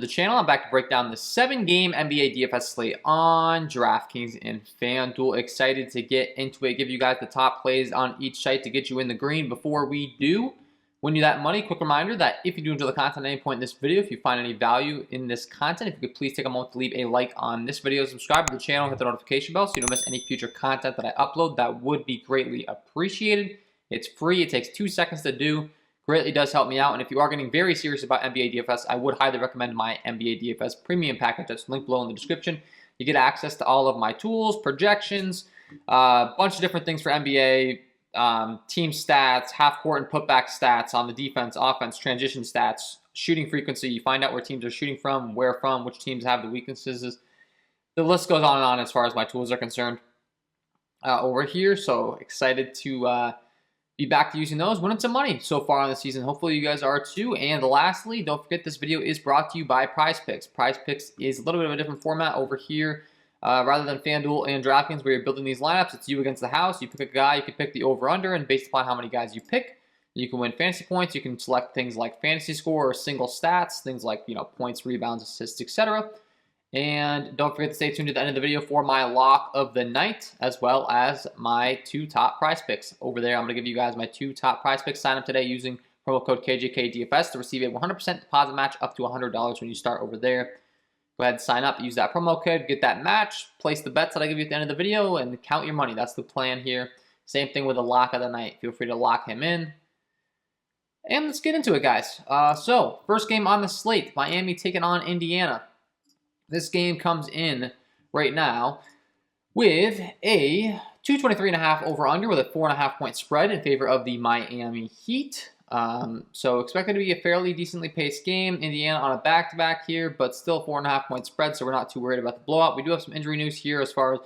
the channel. I'm back to break down the 7-game NBA DFS slate on DraftKings and FanDuel. Excited to get into it, give you guys the top plays on each site to get you in the green. Before we do win you that money, quick reminder that if you do enjoy the content at any point in this video, if you find any value in this content, if you could please take a moment to leave a like on this video, subscribe to the channel, hit the notification bell so you don't miss any future content that I upload. That would be greatly appreciated. It's free. It takes 2 seconds to do. Greatly does help me out. And if you are getting very serious about NBA DFS, I would highly recommend my NBA DFS premium package. That's linked below in the description. You get access to all of my tools, projections, a bunch of different things for NBA, team stats, half-court and putback stats on the defense, offense, transition stats, shooting frequency. You find out where teams are shooting from, where from, which teams have the weaknesses. The list goes on and on as far as my tools are concerned over here. So excited to be back to using those, winning some money so far on the season. Hopefully you guys are too. And lastly, don't forget this video is brought to you by PrizePicks. PrizePicks is a little bit of a different format over here. Rather than FanDuel and DraftKings where you're building these lineups, it's you against the house. You pick a guy, you can pick the over-under, and based upon how many guys you pick, you can win fantasy points. You can select things like fantasy score or single stats, things like points, rebounds, assists, etc. And don't forget to stay tuned to the end of the video for my lock of the night, as well as my 2 top prize picks. Over there, I'm going to give you guys my 2 top prize picks. Sign up today using promo code KJK DFS to receive a 100% deposit match up to $100 when you start over there. Go ahead and sign up, use that promo code, get that match, place the bets that I give you at the end of the video, and count your money. That's the plan here. Same thing with the lock of the night. Feel free to lock him in. And let's get into it, guys. So, first game on the slate, Miami taking on Indiana. This game comes in right now with a 223.5 over-under with a 4.5 point spread in favor of the Miami Heat. So expected to be a fairly decently paced game. Indiana on a back-to-back here, but still 4.5 point spread, so we're not too worried about the blowout. We do have some injury news here as far as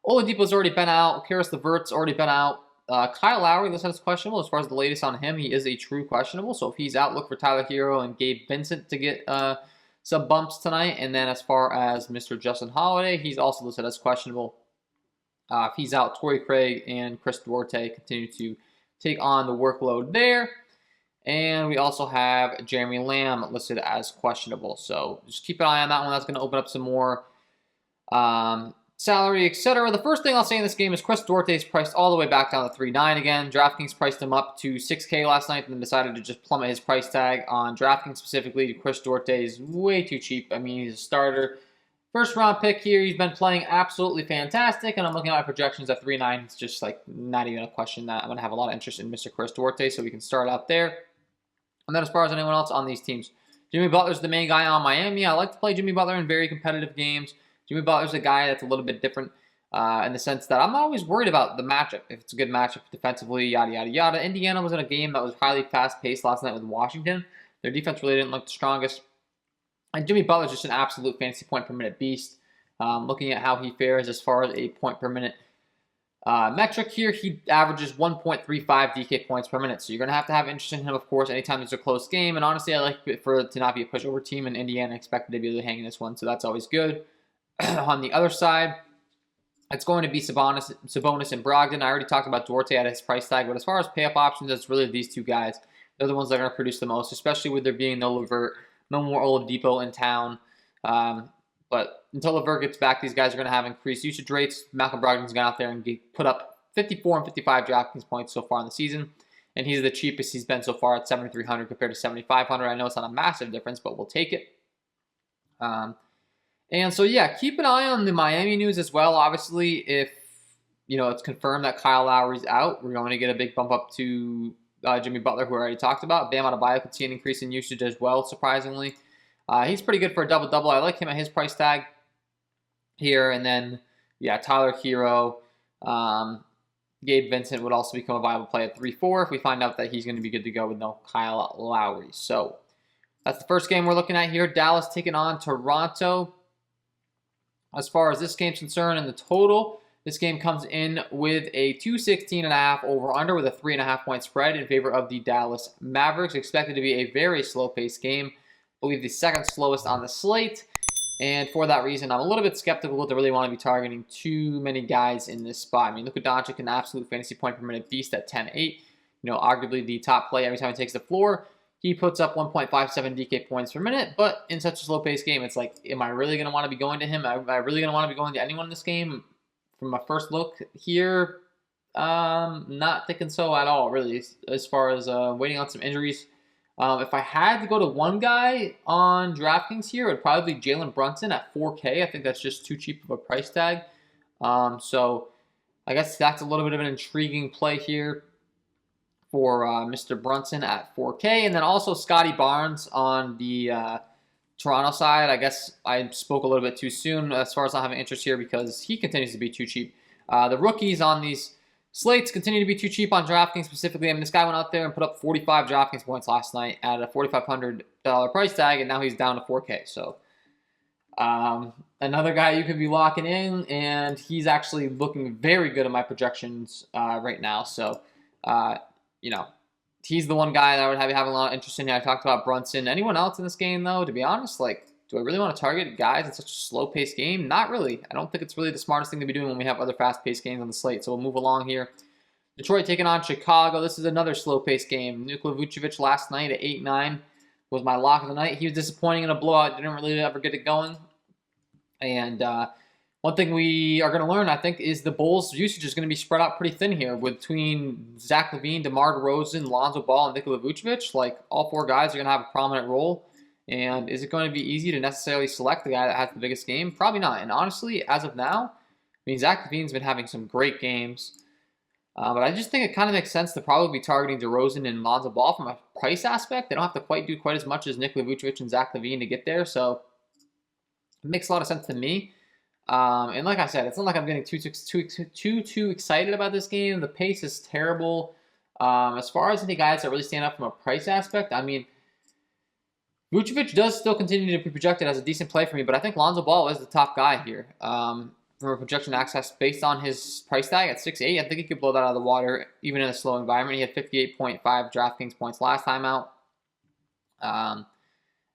Oladipo's already been out. Karis LeVert's already been out. Kyle Lowry listed as questionable. As far as the latest on him, he is a true questionable. So if he's out, look for Tyler Hero and Gabe Vincent to get some bumps tonight. And then as far as Mr. Justin Holiday, he's also listed as questionable. If he's out, Torrey Craig and Chris Duarte continue to take on the workload there. And we also have Jeremy Lamb listed as questionable. So just keep an eye on that one. That's going to open up some more salary, etc. The first thing I'll say in this game is Chris Duarte is priced all the way back down to 3.9 again. DraftKings priced him up to $6K last night and then decided to just plummet his price tag on DraftKings specifically. Chris Duarte is way too cheap. I mean, he's a starter. First round pick here. He's been playing absolutely fantastic, and I'm looking at my projections at 3.9. It's just like not even a question that I'm going to have a lot of interest in Mr. Chris Duarte, so we can start out there. And then as far as anyone else on these teams, Jimmy Butler's the main guy on Miami. I like to play Jimmy Butler in very competitive games. Jimmy Butler's a guy that's a little bit different in the sense that I'm not always worried about the matchup. If it's a good matchup defensively, yada, yada, yada. Indiana was in a game that was highly fast-paced last night with Washington. Their defense really didn't look the strongest. And Jimmy Butler's just an absolute fantasy point per minute beast. Looking at how he fares as far as a point per minute metric here, he averages 1.35 DK points per minute. So you're going to have interest in him, of course, anytime there's a close game. And honestly, I like it to not be a pushover team, and Indiana expected to be able to hang in this one, so that's always good. On the other side, it's going to be Sabonis and Brogdon. I already talked about Duarte at his price tag, but as far as pay-up options, it's really these 2 guys. They're the ones that are going to produce the most, especially with there being no LeVert, no more Oladipo in town. But until LeVert gets back, these guys are going to have increased usage rates. Malcolm Brogdon's gone out there and put up 54 and 55 DraftKings points so far in the season. And he's the cheapest he's been so far at 7,300 compared to 7,500. I know it's not a massive difference, but we'll take it. And so, yeah, keep an eye on the Miami news as well. Obviously, if it's confirmed that Kyle Lowry's out, we're going to get a big bump up to Jimmy Butler, who I already talked about. Bam Adebayo could see an increase in usage as well, surprisingly. He's pretty good for a double-double. I like him at his price tag here. And then, yeah, Tyler Hero, Gabe Vincent would also become a viable play at 3-4 if we find out that he's going to be good to go with no Kyle Lowry. So that's the first game we're looking at here. Dallas taking on Toronto. As far as this game's concerned and the total, this game comes in with a 216.5 over-under with a 3.5 point spread in favor of the Dallas Mavericks. Expected to be a very slow-paced game. I believe the second slowest on the slate. And for that reason, I'm a little bit skeptical to really want to be targeting too many guys in this spot. I mean, Luka Doncic, an absolute fantasy point per minute beast at 10.8. Arguably the top play every time he takes the floor. he puts up 1.57 DK points per minute, but in such a slow-paced game, it's like, am I really going to want to be going to him? Am I really going to want to be going to anyone in this game? From my first look here, not thinking so at all, really, as far as waiting on some injuries. If I had to go to one guy on DraftKings here, it would probably be Jalen Brunson at 4K. I think that's just too cheap of a price tag. So I guess that's a little bit of an intriguing play here for Mr. Brunson at 4K. And then also Scotty Barnes on the Toronto side. I guess I spoke a little bit too soon as far as not having interest here because he continues to be too cheap. The rookies on these slates continue to be too cheap on DraftKings specifically. I mean, this guy went out there and put up 45 DraftKings points last night at a $4,500 price tag, and now he's down to 4K. So another guy you could be locking in, and he's actually looking very good at my projections right now. So, he's the one guy that I would have having a lot of interest in. I talked about Brunson. Anyone else in this game, though, to be honest, do I really want to target guys in such a slow-paced game? Not really. I don't think it's really the smartest thing to be doing when we have other fast-paced games on the slate. So we'll move along here. Detroit taking on Chicago. This is another slow-paced game. Nikola Vucevic last night at 8-9 was my lock of the night. He was disappointing in a blowout. Didn't really ever get it going. And one thing we are going to learn, I think, is the Bulls' usage is going to be spread out pretty thin here between Zach LaVine, DeMar DeRozan, Lonzo Ball, and Nikola Vucevic. All four guys are going to have a prominent role. And is it going to be easy to necessarily select the guy that has the biggest game? Probably not. And honestly, as of now, Zach LaVine's been having some great games. But I just think it kind of makes sense to probably be targeting DeRozan and Lonzo Ball from a price aspect. They don't have to do quite as much as Nikola Vucevic and Zach LaVine to get there. So it makes a lot of sense to me. And like I said, it's not like I'm getting too excited about this game. The pace is terrible. As far as any guys that really stand up from a price aspect, Vucevic does still continue to be projected as a decent play for me, but I think Lonzo Ball is the top guy here. From a projection access based on his price tag at 6'8", I think he could blow that out of the water even in a slow environment. He had 58.5 DraftKings points last time out.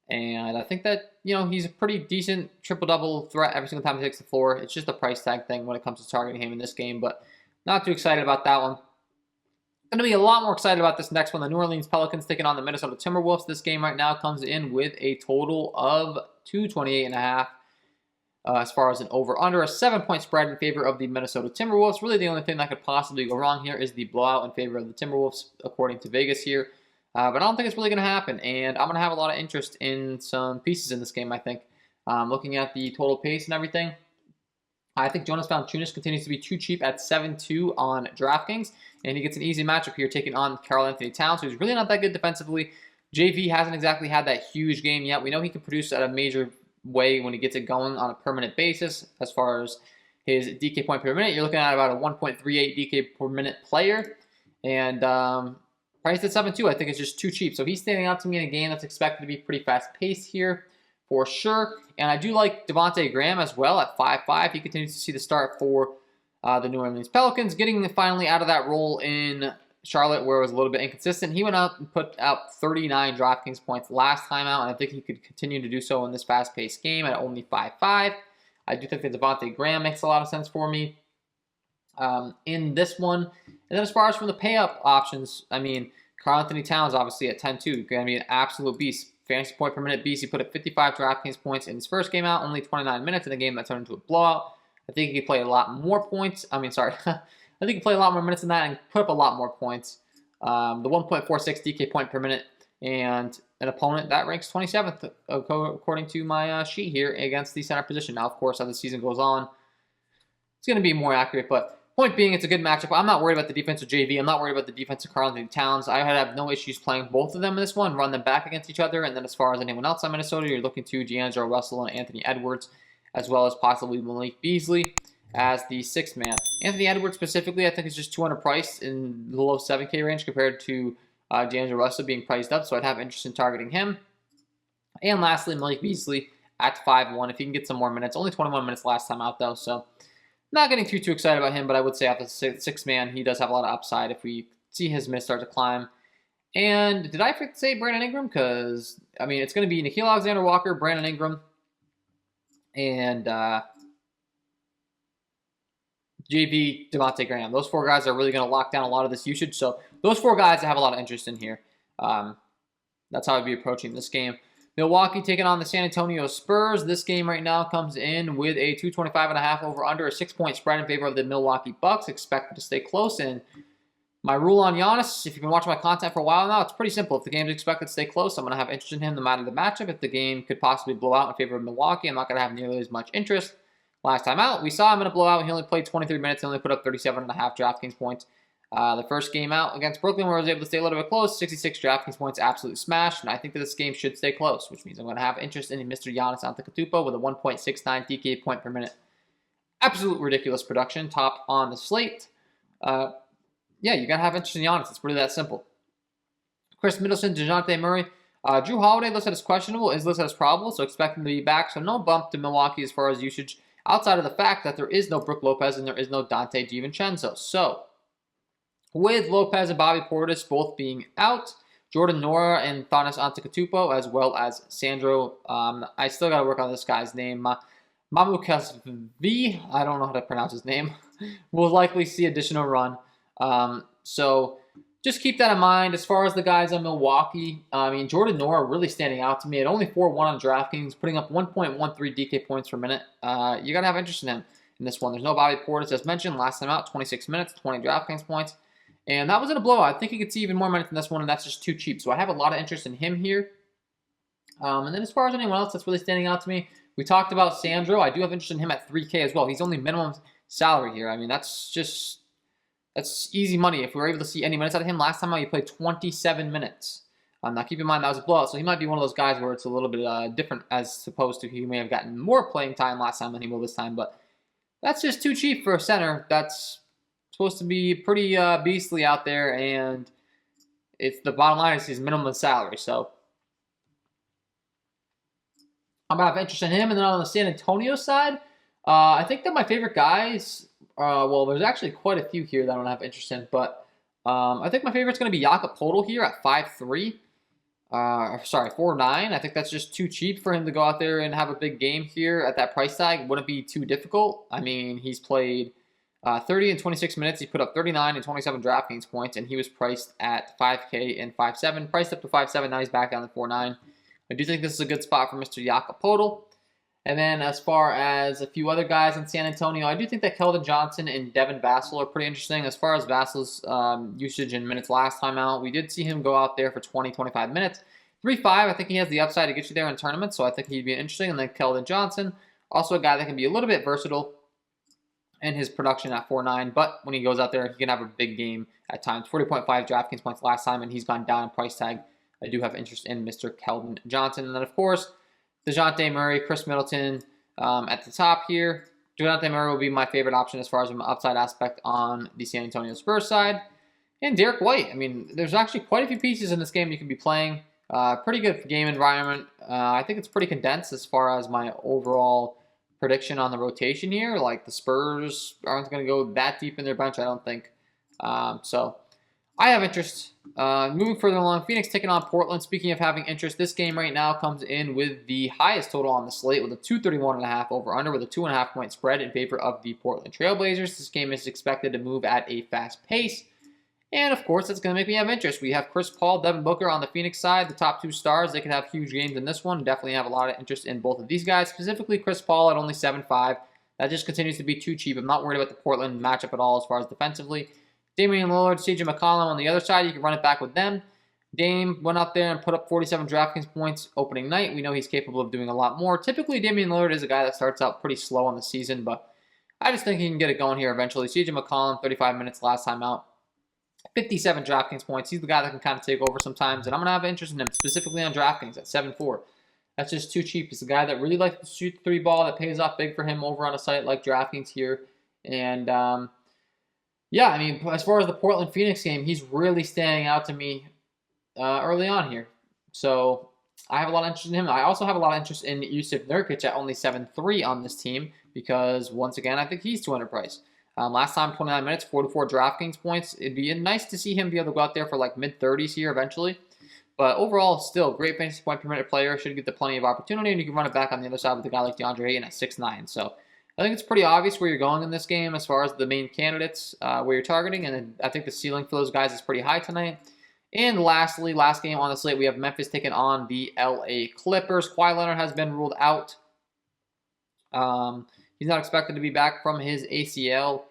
And I think that, he's a pretty decent triple-double threat every single time he takes the floor. It's just a price tag thing when it comes to targeting him in this game, but not too excited about that one. Going to be a lot more excited about this next one. The New Orleans Pelicans taking on the Minnesota Timberwolves. This game right now comes in with a total of 228.5 as far as an over-under. A 7-point spread in favor of the Minnesota Timberwolves. Really the only thing that could possibly go wrong here is the blowout in favor of the Timberwolves, according to Vegas here. But I don't think it's really going to happen, and I'm going to have a lot of interest in some pieces in this game, I think. Looking at the total pace and everything, I think Jonas Valanciunas continues to be too cheap at 7-2 on DraftKings, and he gets an easy matchup here taking on Karl-Anthony Towns, who's really not that good defensively. JV hasn't exactly had that huge game yet. We know he can produce at a major way when he gets it going on a permanent basis. As far as his DK point per minute, you're looking at about a 1.38 DK per minute player, and priced at 7-2, I think it's just too cheap. So he's standing out to me in a game that's expected to be pretty fast-paced here, for sure. And I do like Devontae Graham as well at 5'5". He continues to see the start for the New Orleans Pelicans, getting finally out of that role in Charlotte where it was a little bit inconsistent. He went out and put out 39 DraftKings points last time out, and I think he could continue to do so in this fast-paced game at only 5'5". I do think that Devontae Graham makes a lot of sense for me in this one. And then as far as from the pay-up options, Karl-Anthony Towns obviously at 10-2, going to be an absolute beast. Fantasy point per minute beast. He put up 55 DraftKings points in his first game out, only 29 minutes in a game that turned into a blowout. I think he could play a lot more points. I think he could play a lot more minutes than that and put up a lot more points. The 1.46 DK point per minute, and an opponent that ranks 27th according to my sheet here against the center position. Now, of course, as the season goes on, it's going to be more accurate, but point being, it's a good matchup. I'm not worried about the defense of JV. I'm not worried about the defense of Karl-Anthony Towns. I have no issues playing both of them in this one, run them back against each other. And then as far as anyone else on Minnesota, you're looking to D'Angelo Russell and Anthony Edwards, as well as possibly Malik Beasley as the sixth man. Anthony Edwards specifically, I think, is just 200 priced in the low 7K range compared to D'Angelo Russell being priced up, so I'd have interest in targeting him. And lastly, Malik Beasley at 5-1 if he can get some more minutes. Only 21 minutes last time out, though, so not getting too excited about him, but I would say after the sixth man, he does have a lot of upside if we see his minutes start to climb. And did I forget to say Brandon Ingram? Because, it's going to be Nickeil Alexander-Walker, Brandon Ingram, and JV, Devontae Graham. Those four guys are really going to lock down a lot of this usage. So those four guys I have a lot of interest in here. That's how I'd be approaching this game. Milwaukee taking on the San Antonio Spurs. This game right now comes in with a 225.5 over under, a 6-point spread in favor of the Milwaukee Bucks. Expected to stay close. And my rule on Giannis, if you've been watching my content for a while now, it's pretty simple. If the game's expected to stay close, I'm going to have interest in him no matter the matchup. If the game could possibly blow out in favor of Milwaukee, I'm not going to have nearly as much interest. Last time out, we saw him in a blowout. He only played 23 minutes. He only put up 37.5 DraftKings points. The first game out against Brooklyn, where I was able to stay a little bit close, 66 DraftKings points, absolutely smashed. And I think that this game should stay close, which means I'm going to have interest in Mr. Giannis Antetokounmpo with a 1.69 DK point per minute. Absolute ridiculous production, top on the slate. Yeah, you got to have interest in Giannis. It's really that simple. Chris Middleton, DeJounte Murray. Drew Holiday listed as questionable, is listed as probable, so expect him to be back. So no bump to Milwaukee as far as usage, outside of the fact that there is no Brook Lopez and there is no Dante DiVincenzo. So with Lopez and Bobby Portis both being out, Jordan Nora and Giannis Antetokounmpo, as well as Sandro, I still got to work on this guy's name, Mamukasvi, I don't know how to pronounce his name, will likely see additional run. So just keep that in mind. As far as the guys on Milwaukee, I mean, Jordan Nora really standing out to me at only 4-1 on DraftKings, putting up 1.13 DK points per minute. You got to have interest in him in this one. There's no Bobby Portis, as mentioned, last time out, 26 minutes, 20 DraftKings points. And that was in a blowout. I think he could see even more minutes in this one, and that's just too cheap. So I have a lot of interest in him here. And then as far as anyone else that's really standing out to me, we talked about Sandro. I do have interest in him at 3K as well. He's only minimum salary here. I mean, that's easy money. If we were able to see any minutes out of him, last time out he played 27 minutes. Now keep in mind that was a blowout, so he might be one of those guys where it's a little bit different as opposed to he may have gotten more playing time last time than he will this time. But that's just too cheap for a center. That's supposed to be pretty beastly out there, and it's the bottom line is his minimum salary. So I'm gonna have interest in him. And then on the San Antonio side, I think that my favorite guys, well, there's actually quite a few here that I don't have interest in, but I think my favorite's going to be Jakob Poeltl here at 5'3". Sorry, 4'9". I think that's just too cheap for him to go out there and have a big game here at that price tag. Wouldn't be too difficult. I mean, he's played 30 and 26 minutes. He put up 39 and 27 DraftKings points, and he was priced at 5K and 5.7. Priced up to 5.7. Now he's back down to 4.9. I do think this is a good spot for Mr. Jakob Poeltl. And then as far as a few other guys in San Antonio, I do think that Keldon Johnson and Devin Vassell are pretty interesting. As far as Vassell's usage in minutes last time out, we did see him go out there for 20, 25 minutes. 3.5, I think he has the upside to get you there in tournaments, so I think he'd be interesting. And then Keldon Johnson, also a guy that can be a little bit versatile in his production at 4.9, but when he goes out there, he can have a big game at times. 40.5 DraftKings points last time, and he's gone down in price tag. I do have interest in Mr. Keldon Johnson. And then, of course, DeJounte Murray, Chris Middleton at the top here. DeJounte Murray will be my favorite option as far as an upside aspect on the San Antonio Spurs side. And Derek White. I mean, there's actually quite a few pieces in this game you can be playing. Pretty good game environment. I think it's pretty condensed as far as my overall prediction on the rotation here. Like, the Spurs aren't going to go that deep in their bench, I don't think. So I have interest. Moving further along, Phoenix taking on Portland. Speaking of having interest, this game right now comes in with the highest total on the slate with a 231.5 over-under with a 2.5 point spread in favor of the Portland Trailblazers. This game is expected to move at a fast pace. And, of course, it's going to make me have interest. We have Chris Paul, Devin Booker on the Phoenix side, the top two stars. They could have huge games in this one. Definitely have a lot of interest in both of these guys, specifically Chris Paul at only 7.5. That just continues to be too cheap. I'm not worried about the Portland matchup at all as far as defensively. Damian Lillard, CJ McCollum on the other side. You can run it back with them. Dame went out there and put up 47 DraftKings points opening night. We know he's capable of doing a lot more. Typically, Damian Lillard is a guy that starts out pretty slow on the season, but I just think he can get it going here eventually. CJ McCollum, 35 minutes last time out. 57 DraftKings points. He's the guy that can kind of take over sometimes, and I'm going to have interest in him specifically on DraftKings at 7.4. That's just too cheap. He's a guy that really likes to shoot the three ball. That pays off big for him over on a site like DraftKings here. And, yeah, I mean, as far as the Portland-Phoenix game, he's really standing out to me early on here. So I have a lot of interest in him. I also have a lot of interest in Yusuf Nurkic at only 7.3 on this team because, once again, I think he's too underpriced. Last time, 29 minutes, 44 DraftKings points. It'd be nice to see him be able to go out there for like mid-30s here eventually. But overall, still, great fantasy point per minute player. Should get the plenty of opportunity, and you can run it back on the other side with a guy like DeAndre Ayton at 6'9". So I think it's pretty obvious where you're going in this game as far as the main candidates, where you're targeting. And I think the ceiling for those guys is pretty high tonight. And lastly, last game on the slate, we have Memphis taking on the LA Clippers. Kawhi Leonard has been ruled out. He's not expected to be back from his ACL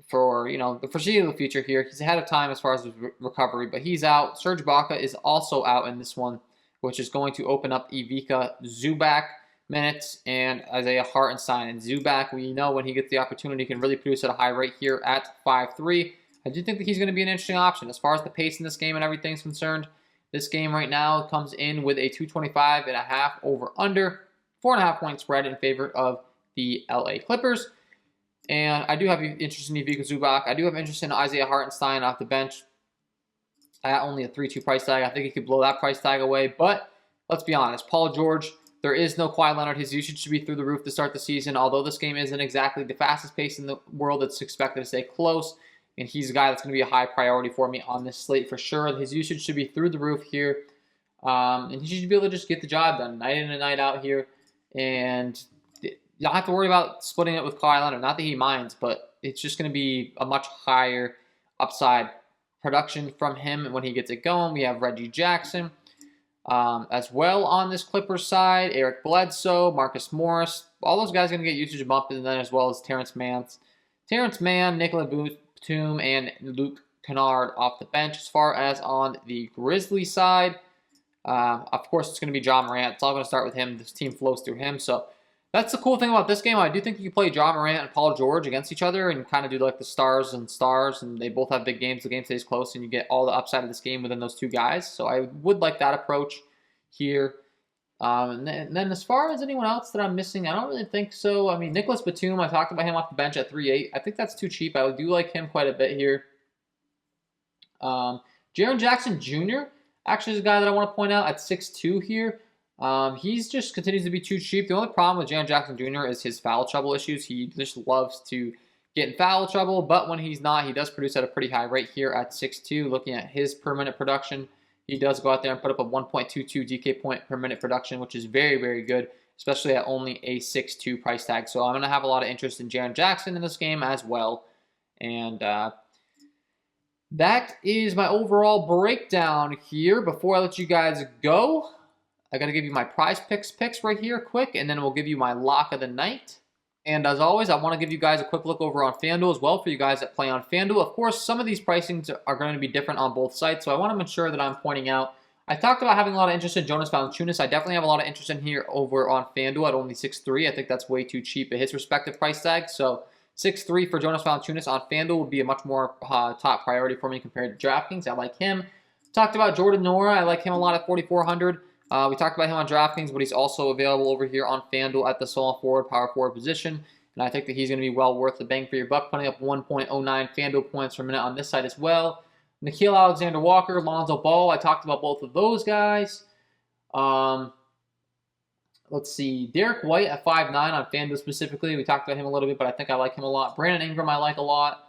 for, the foreseeable future here. He's ahead of time as far as his recovery, but he's out. Serge Ibaka is also out in this one, which is going to open up Ivica Zubac minutes and Isaiah Hartenstein. And Zubac, we know when he gets the opportunity, can really produce at a high rate here at 5'3". I do think that he's going to be an interesting option. As far as the pace in this game and everything is concerned, this game right now comes in with a 225.5 over-under, 4.5 point spread in favor of the LA Clippers. And I do have interest in Ivica Zubac. I do have interest in Isaiah Hartenstein off the bench. I got only a 3-2 price tag. I think he could blow that price tag away. But let's be honest, Paul George, there is no Kawhi Leonard. His usage should be through the roof to start the season. Although this game isn't exactly the fastest pace in the world, it's expected to stay close. And he's a guy that's going to be a high priority for me on this slate for sure. His usage should be through the roof here. And he should be able to just get the job done night in and night out here. And you don't have to worry about splitting it with Kawhi Leonard. Not that he minds, but it's just going to be a much higher upside production from him when he gets it going. We have Reggie Jackson as well on this Clippers side. Eric Bledsoe, Marcus Morris. All those guys are going to get usage bump, and then as well as Terrence Mann, Nicola Batum, and Luke Kennard off the bench. As far as on the Grizzlies side, of course, it's going to be Ja Morant. It's all going to start with him. This team flows through him. So that's the cool thing about this game. I do think you can play Ja Morant and Paul George against each other and kind of do like the stars, and they both have big games. The game stays close, and you get all the upside of this game within those two guys. So I would like that approach here. And then as far as anyone else that I'm missing, I don't really think so. I mean, Nicholas Batum, I talked about him off the bench at 3.8. I think that's too cheap. I do like him quite a bit here. Jaren Jackson Jr. actually is a guy that I want to point out at 6'2 here. He's just continues to be too cheap. The only problem with Jaren Jackson Jr. is his foul trouble issues. He just loves to get in foul trouble, but when he's not, he does produce at a pretty high rate here at 6'2. Looking at his per minute production, he does go out there and put up a 1.22 DK point per minute production, which is very, very good, especially at only a 6'2 price tag. So I'm going to have a lot of interest in Jaren Jackson in this game as well. And that is my overall breakdown here. Before I let you guys go, I got to give you my prize picks right here quick, and then we'll give you my lock of the night. And as always, I want to give you guys a quick look over on FanDuel as well for you guys that play on FanDuel. Of course, some of these pricings are going to be different on both sites, so I want to make sure that I'm pointing out. I talked about having a lot of interest in Jonas Valanciunas. I definitely have a lot of interest in here over on FanDuel at only 6'3". I think that's way too cheap at his respective price tag. So 6'3" for Jonas Valanciunas on FanDuel would be a much more top priority for me compared to DraftKings. I like him. Talked about Jordan Nora. I like him a lot at 4,400. We talked about him on DraftKings, but he's also available over here on FanDuel at the small forward, power forward position. And I think that he's going to be well worth the bang for your buck, putting up 1.09 FanDuel points per minute on this side as well. Nickeil Alexander-Walker, Lonzo Ball, I talked about both of those guys. Let's see, Derek White at 5'9 on FanDuel specifically. We talked about him a little bit, but I think I like him a lot. Brandon Ingram I like a lot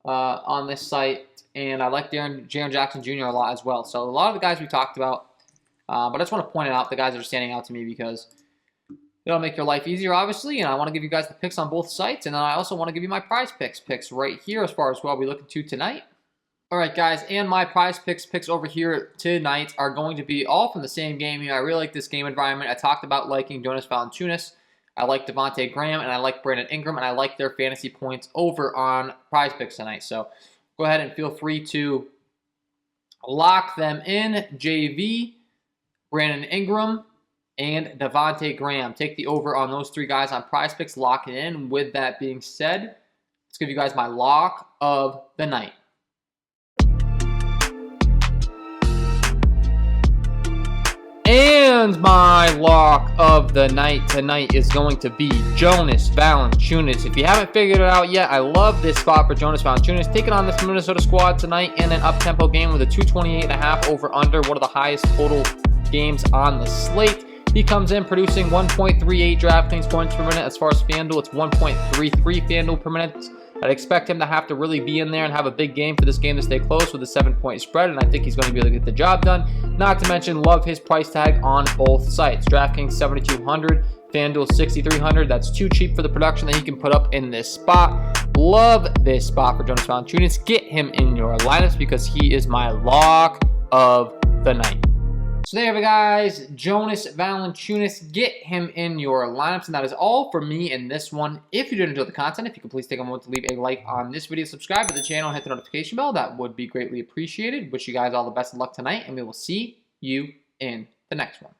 on this site. And I like Jaren Jackson Jr. a lot as well. So a lot of the guys we talked about. But I just want to point out the guys that are standing out to me because it'll make your life easier, obviously. And I want to give you guys the picks on both sites. And then I also want to give you my prize picks right here as far as what I'll be looking to tonight. All right, guys, and my prize picks over here tonight are going to be all from the same game here. I really like this game environment. I talked about liking Jonas Valanciunas. I like Devontae Graham, and I like Brandon Ingram, and I like their fantasy points over on prize picks tonight. So go ahead and feel free to lock them in. JV, Brandon Ingram, and Devontae Graham. Take the over on those three guys on prize picks. Lock it in. With that being said, let's give you guys my lock of the night. And my lock of the night tonight is going to be Jonas Valanciunas. If you haven't figured it out yet, I love this spot for Jonas Valanciunas. Taking on this Minnesota squad tonight in an up-tempo game with a 228.5 over-under, one of the highest total games on the slate. He comes in producing 1.38 DraftKings points per minute. As far as FanDuel, it's 1.33 FanDuel per minute. I'd expect him to have to really be in there and have a big game for this game to stay close with a 7-point spread, and I think he's going to be able to get the job done. Not to mention, love his price tag on both sites. DraftKings 7,200, FanDuel 6,300. That's too cheap for the production that he can put up in this spot. Love this spot for Jonas Valanciunas. Get him in your lineups because he is my lock of the night. So there we go, guys. Jonas Valanciunas, get him in your lineups. And that is all for me in this one. If you did enjoy the content, if you could please take a moment to leave a like on this video, subscribe to the channel, hit the notification bell. That would be greatly appreciated. Wish you guys all the best of luck tonight, and we will see you in the next one.